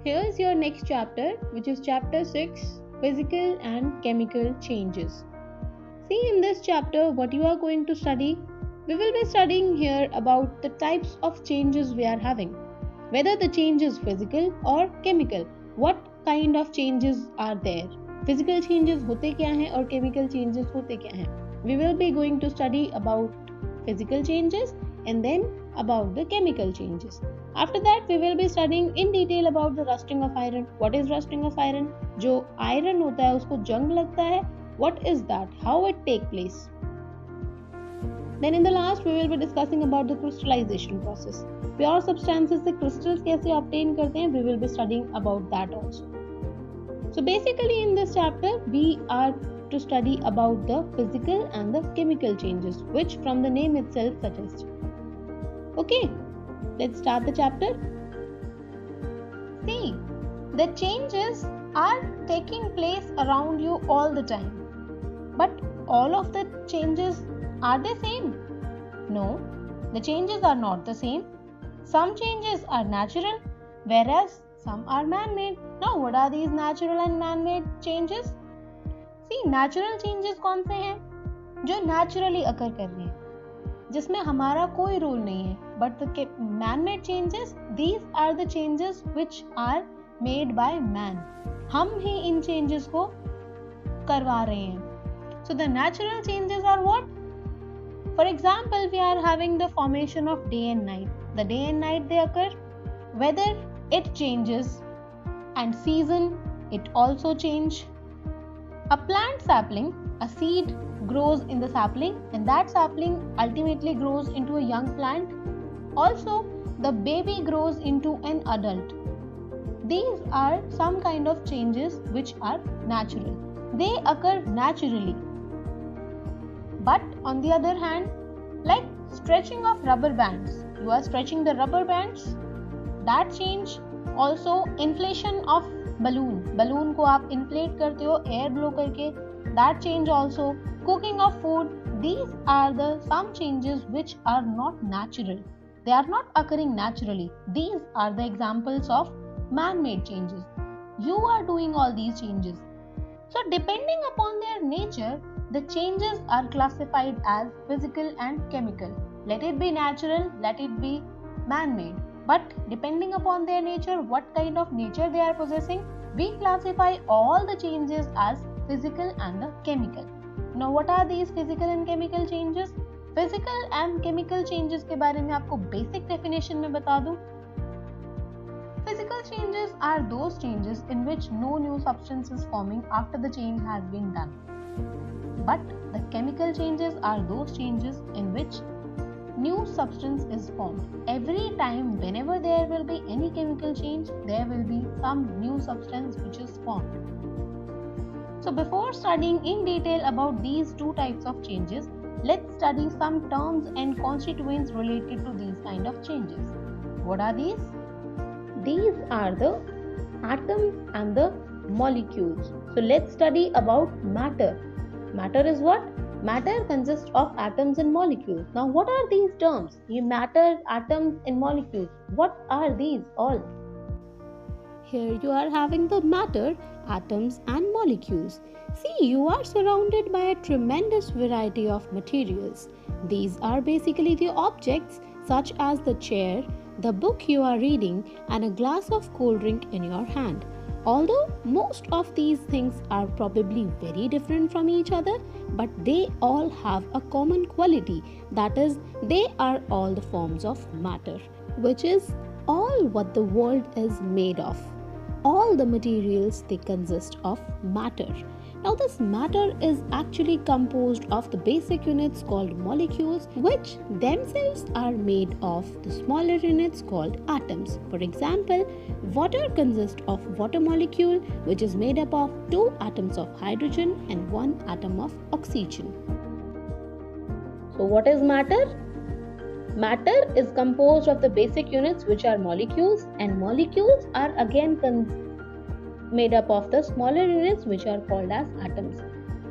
Here is your next chapter, which is chapter 6, Physical and Chemical Changes. See, in this chapter, what you are going to study, we will be studying here about the types of changes we are having. Whether the change is physical or chemical, what kind of changes are there? Physical changes होते क्या हैं और chemical changes होते क्या हैं? We will be going to study about physical changes and then about the chemical changes. After that, we will be studying in detail about the rusting of iron. What is rusting of iron? जो iron होता है उसको जंग लगता है. What is that? How it take place? Then in the last, we will be discussing about the crystallization process. Pure substances से crystals कैसे obtain करते हैं? We will be studying about that also. So basically in this chapter, we are to study about the physical and the chemical changes, which from the name itself suggests. Okay, let's start the chapter. See, the changes are taking place around you all the time. But all of the changes, are they same? No, the changes are not the same. Some changes are natural, whereas some are man-made. Now, what are these natural and man-made changes? See, natural changes कौन से हैं? जो naturally occur कर रहे हैं, जिसमें हमारा कोई रोल नहीं है. But the man-made changes, these are the changes which are made by man. हम ही इन changes को करवा रहे हैं. So the natural changes are what? For example, we are having the formation of day and night. The day and night they occur. Weather, it changes, and season, it also change. A plant sapling, a seed grows in the sapling, and that sapling ultimately grows into a young plant. Also, the baby grows into an adult. These are some kind of changes which are natural. They occur naturally. But on the other hand, like stretching of rubber bands, you are stretching the rubber bands, that change. Also inflation of balloon को आप inflate करते हो air blow करके, that change also. Cooking of food, these are the some changes which are not natural. They are not occurring naturally. These are the examples of man-made changes. You are doing all these changes. So depending upon their nature, the changes are classified as physical and chemical. Let it be natural, let it be man-made. But depending upon their nature, what kind of nature they are possessing, we classify all the changes as physical and the chemical. Now what are these physical and chemical changes? Physical and chemical changes के बारे में आपको basic definition में बता दूं. Physical changes are those changes in which no new substance is forming after the change has been done. But the chemical changes are those changes in which new substance is formed. Every time whenever there will be any chemical change, there will be some new substance which is formed. So before studying in detail about these two types of changes, let's study some terms and constituents related to these kind of changes. What are these? These are the atoms and the molecules. So let's study about matter. Matter is what? Matter consists of atoms and molecules. Now what are these terms? Matter, atoms and molecules. What are these all? Here you are having the matter, atoms and molecules. See, you are surrounded by a tremendous variety of materials. These are basically the objects such as the chair, the book you are reading, and a glass of cold drink in your hand. Although most of these things are probably very different from each other, but they all have a common quality, that is, they are all the forms of matter, which is all what the world is made of. All the materials, they consist of matter. Now this matter is actually composed of the basic units called molecules, which themselves are made of the smaller units called atoms. For example, water consists of water molecule, which is made up of 2 atoms of hydrogen and 1 atom of oxygen. So what is matter? Matter is composed of the basic units, which are molecules, and molecules are again made up of the smaller units, which are called as atoms.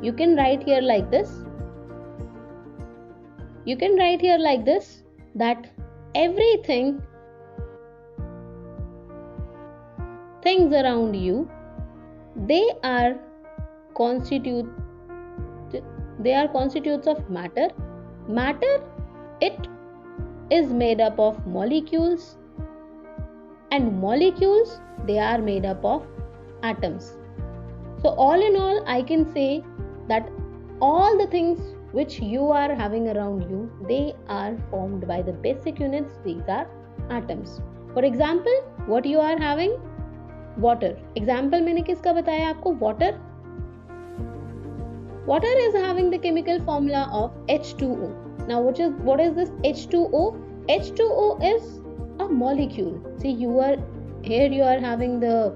You can write here like this. that everything things around you, they are constitutes of matter. Matter, it is made up of molecules, and molecules, they are made up of atoms. So all in all, I can say that all the things which you are having around you, they are formed by the basic units. These are atoms. For example, what you are having? Water. Example मैंने किसका बताया आपको? Water. Water is having the chemical formula of H2O. Now what is this H2O? H2O is a molecule. See, you are having the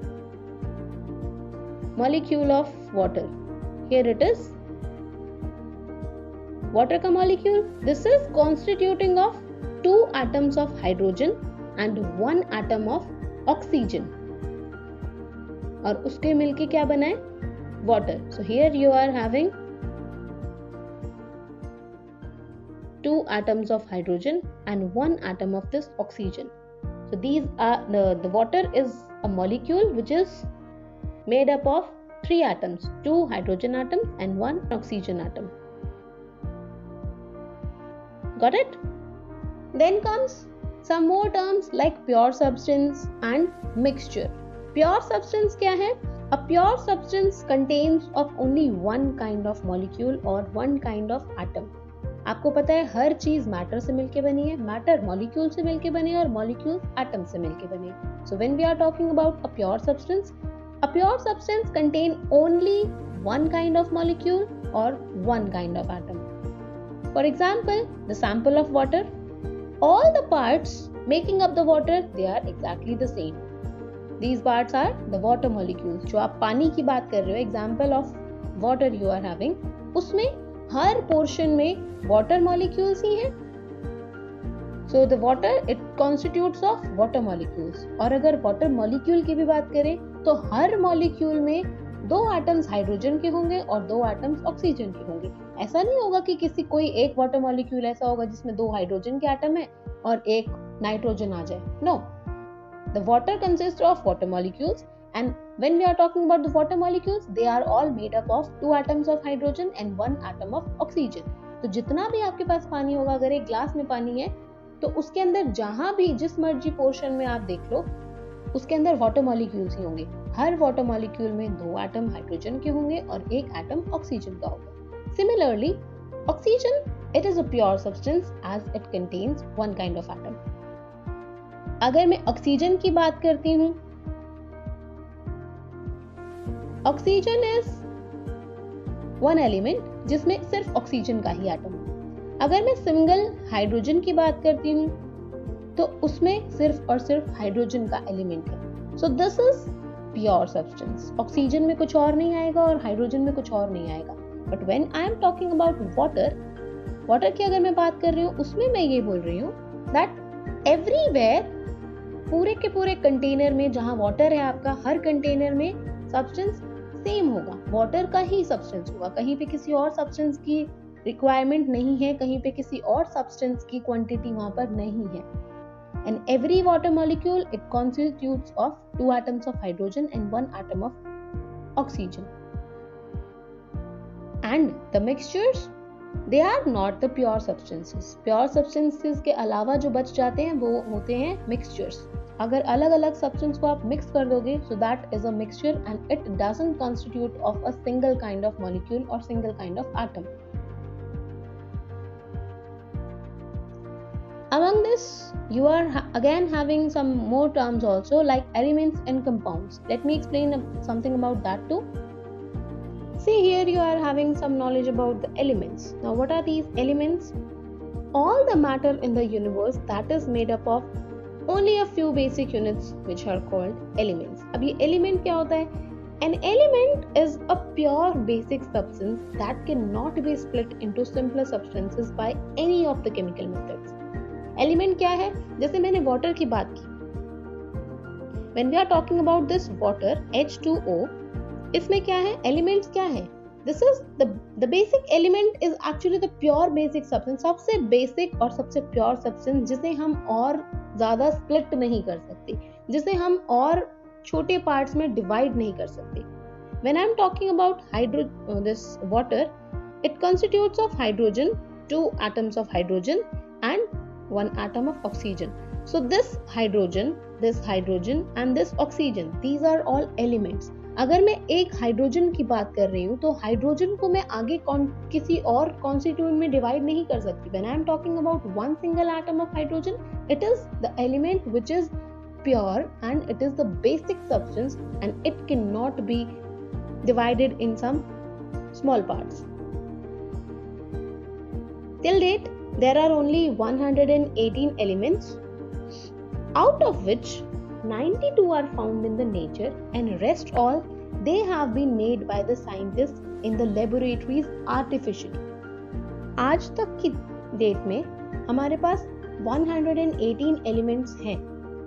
molecule of water. Here it is water का molecule. This is constituting of 2 atoms of hydrogen and 1 atom of oxygen. और उसके मिलके क्या बना है? Water. So here you are having 2 atoms of hydrogen and 1 atom of this oxygen. So these are the water is a molecule which is made up of 3 atoms, 2 hydrogen atoms and 1 oxygen atom. Got it? Then comes some more terms like pure substance and mixture. Pure substance क्या है? A pure substance contains of only one kind of molecule or one kind of atom. आपको पता है हर चीज matter से मिलके बनी है, मैटर मॉलिक्यूल से मिलके बनी है और मॉलिक्यूल एटम से मिलके बनी है. So when we are talking about a pure substance contain only one kind of molecule or one kind of atom. For example, the sample of water, all the parts making up the water, they are exactly the same. These parts are the water molecules. जो आप पानी की बात कर रहे हो, example of water you are having, उसमें हर portion में water molecules ही हैं. So the water, it constitutes of water molecules. और अगर water molecule की भी बात करें तो हर molecule में 2 atoms हाइड्रोजन के होंगे और 2 atoms ऑक्सीजन के होंगे. ऐसा नहीं होगा कि कोई एक water molecule ऐसा होगा जिसमें 2 हाइड्रोजन के एटम है और एक नाइट्रोजन आ जाए. No. The water consists of water molecules, and when we are talking about the water molecules, they are all made up of 2 atoms of hydrogen and 1 atom of oxygen. तो जितना भी आपके पास पानी होगा, अगर एक ग्लास में पानी है तो उसके अंदर जहां भी जिस मर्जी पोर्शन में आप देख लो उसके अंदर वाटर मॉलिक्यूल्स ही होंगे. हर वाटर मॉलिक्यूल में 2 एटम हाइड्रोजन के होंगे और 1 एटम ऑक्सीजन का होगा. Similarly, oxygen, it is a pure substance as it contains one kind of atom. अगर मैं ऑक्सीजन की बात करती हूं, ऑक्सीजन इज वन एलिमेंट जिसमें सिर्फ ऑक्सीजन का ही एटम है. अगर मैं सिंगल हाइड्रोजन की बात करती हूं तो उसमें सिर्फ और सिर्फ हाइड्रोजन का एलिमेंट है. So this is pure substance. Oxygen में कुछ और नहीं आएगा और हाइड्रोजन में कुछ और नहीं आएगा. But when I am talking about water की अगर मैं बात कर रही हूँ, उसमें मैं ये बोल रही हूँ दैट एवरीवेयर, पूरे के पूरे कंटेनर में जहां वाटर है आपका, हर कंटेनर में सब्सटेंस सेम होगा, वाटर का ही सब्सटेंस होगा. कहीं पे किसी और सब्सटेंस की रिक्वायरमेंट नहीं है, कहीं पे किसी और सब्सटेंस की क्वांटिटी वहां पर नहीं है. And every water molecule it constitutes of 2 atoms of hydrogen and 1 atom of oxygen. And the mixtures, they are not the pure substances. Pure substances के अलावा जो बच जाते हैं वो होते हैं mixtures. अगर अलग अलग सब्सटेंस को आप मिक्स कर दोगे, so that is a mixture and it doesn't constitute of a single kind of molecule or single kind of atom. Among this, you are again having some more terms also like elements and compounds. Let me explain something about that too. See, here you are having some knowledge about the elements. Now what are these elements? All the matter in the universe that is made up of only a few basic units which are called elements. अब ये element क्या होता है? An element is a pure basic substance that cannot be split into simpler substances by any of the chemical methods. Element क्या है? जैसे मैंने water की बात की. When we are talking about this water, H2O, इसमें क्या है? Elements क्या है? This is the basic element is actually the pure basic substance. सबसे basic और सबसे pure substance जिसे हम और ज़्यादा split नहीं कर सकते, जिसे हम और छोटे पार्ट्स में डिवाइड नहीं कर सकते. When I'm talking about this water, it constitutes of hydrogen, 2 atoms of hydrogen and 1 atom of oxygen. So this hydrogen and this oxygen, these are all elements. अगर मैं एक हाइड्रोजन की बात कर रही हूँ तो हाइड्रोजन को मैं आगे किसी और कॉन्स्टिट्यूएंट में डिवाइड नहीं कर सकती. When I am talking about one single atom of hydrogen, it is the element which is pure and it is the basic substance and it cannot be divided in some small parts. Till date, there are only 118 elements, out of which 92 are found in the nature and rest all they have been made by the scientists in the laboratories artificially. आज तक की date में हमारे पास 118 elements हैं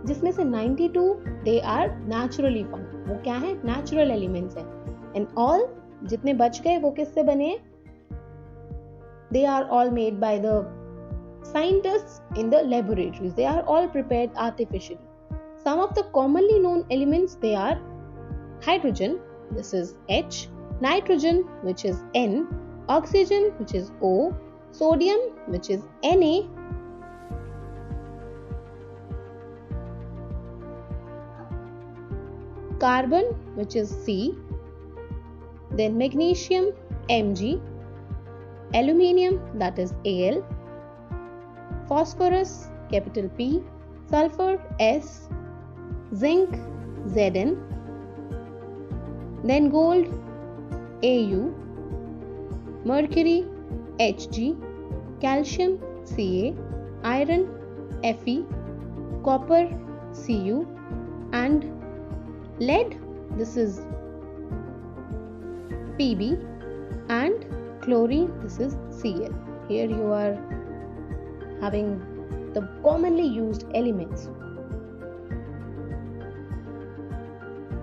जिसमें से 92 they are naturally found. वो क्या है? Natural elements हैं. And all जितने बच गए वो किससे बने हैं? They are all made by the scientists in the laboratories. They are all prepared artificially. Some of the commonly known elements, they are hydrogen, this is H, nitrogen, which is N, oxygen, which is O, sodium, which is Na, carbon, which is C, then magnesium, Mg, aluminium, that is Al, phosphorus, capital P, sulfur, S, zinc, Zn, then gold, Au, mercury, Hg, calcium, Ca, iron, Fe, copper, Cu, and lead, this is Pb, and chlorine, this is Cl. Here you are having the commonly used elements.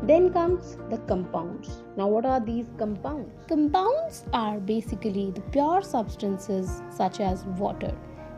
Then comes the compounds. Now what are these compounds? Compounds are basically the pure substances such as water.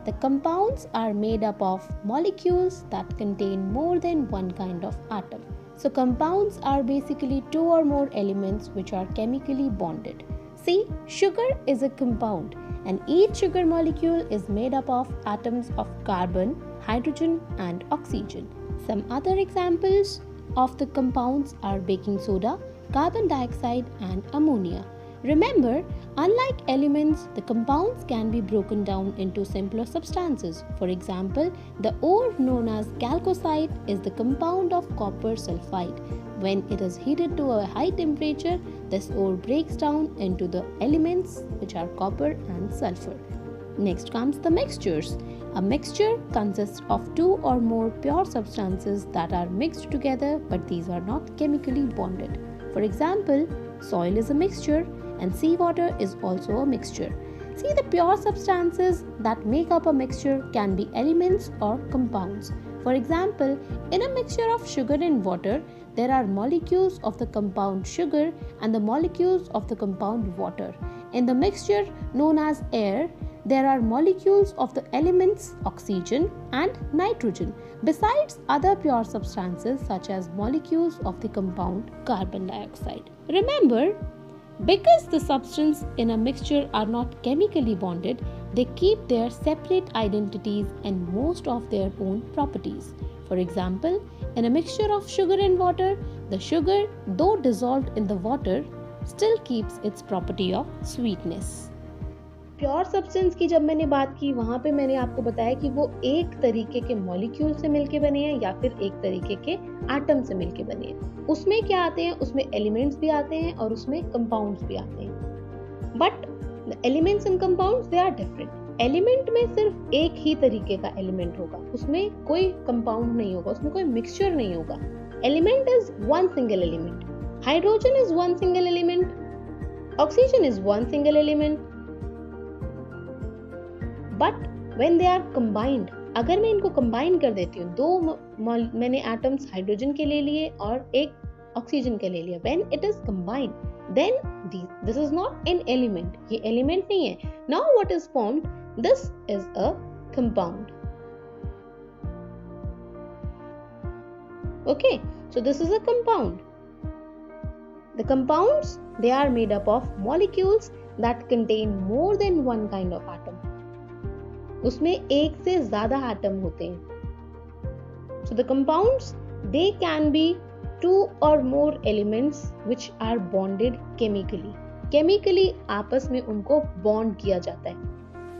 The compounds are made up of molecules that contain more than one kind of atom. So compounds are basically 2 or more elements which are chemically bonded. See, sugar is a compound and each sugar molecule is made up of atoms of carbon, hydrogen and oxygen. Some other examples of the compounds are baking soda, carbon dioxide and ammonia. Remember, unlike elements, the compounds can be broken down into simpler substances. For example, the ore known as chalcocite is the compound of copper sulfide. When it is heated to a high temperature, this ore breaks down into the elements which are copper and sulfur. Next comes the mixtures. A mixture consists of 2 or more pure substances that are mixed together, but these are not chemically bonded. For example, soil is a mixture and seawater is also a mixture. See, the pure substances that make up a mixture can be elements or compounds. For example, in a mixture of sugar and water, there are molecules of the compound sugar and the molecules of the compound water. In the mixture known as air, there are molecules of the elements oxygen and nitrogen, besides other pure substances such as molecules of the compound carbon dioxide. Remember, because the substances in a mixture are not chemically bonded, they keep their separate identities and most of their own properties. For example, in a mixture of sugar and water, the sugar, though dissolved in the water, still keeps its property of sweetness. Pure substance की जब मैंने बात की, वहाँ पे मैंने आपको बताया कि वो एक तरीके के मॉलिक्यूल से मिलके बने हैं या फिर एक तरीके के एटम से मिलके बने हैं. उसमें क्या आते हैं? उसमें एलिमेंट्स भी आते हैं और उसमें कंपाउंड्स भी आते हैं. But the elements and compounds they are different. Element में सिर्फ एक ही तरीके का एलिमेंट होगा, उसमें कोई कंपाउंड नहीं होगा, उसमें कोई मिक्सचर नहीं होगा. Element is one single element. Hydrogen is one single element. Oxygen is one single element. But when they are combined, अगर मैं इनको कंबाइन कर देती हूँ, दो मैंने एटम्स हाइड्रोजन के ले लिए और एक ऑक्सीजन के ले लिया, when it is combined, then this is not an element. ये एलिमेंट नहीं है. Now what is formed? This is a compound. Okay, So this is a compound. The compounds, they are made up of molecules that contain more than one kind of atom. उसमें एक से ज़्यादा atom होते हैं. So the compounds, they can be two or more elements which are bonded chemically. Chemically आपस में उनको bond किया जाता है.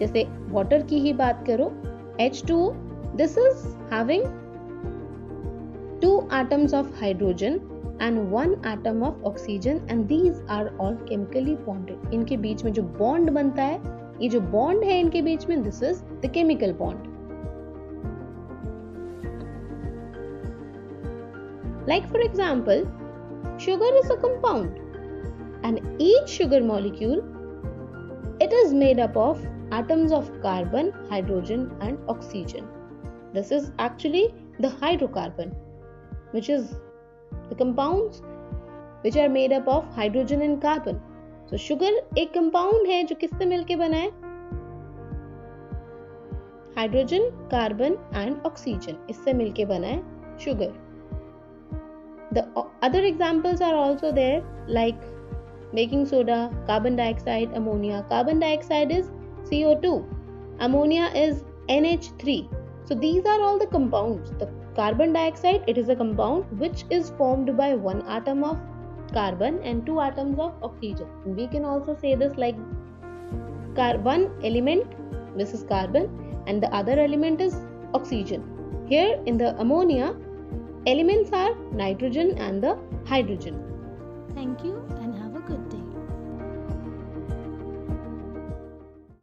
जैसे water की ही बात करो, H2O, this is having two atoms of hydrogen and one atom of oxygen, and these are all chemically bonded. इनके बीच में जो bond बनता है, ये जो bond है इनके बीच में, this is the chemical bond. Like for example, sugar is a compound, and each sugar molecule, it is made up of atoms of carbon, hydrogen and oxygen. This is actually the hydrocarbon, which is the compounds which are made up of hydrogen and carbon. So sugar एक compound है जो किससे मिलके बना है? Hydrogen, carbon and oxygen, इससे मिलके बना है sugar. The other examples are also there, like baking soda, carbon dioxide, ammonia. Carbon dioxide is CO2. Ammonia is NH3. So these are all the compounds. The carbon dioxide, it is a compound which is formed by one atom of carbon and two atoms of oxygen. We can also say this like one element, this is carbon, and the other element is oxygen. Here in the ammonia, elements are nitrogen and the hydrogen. Thank you and have a good day.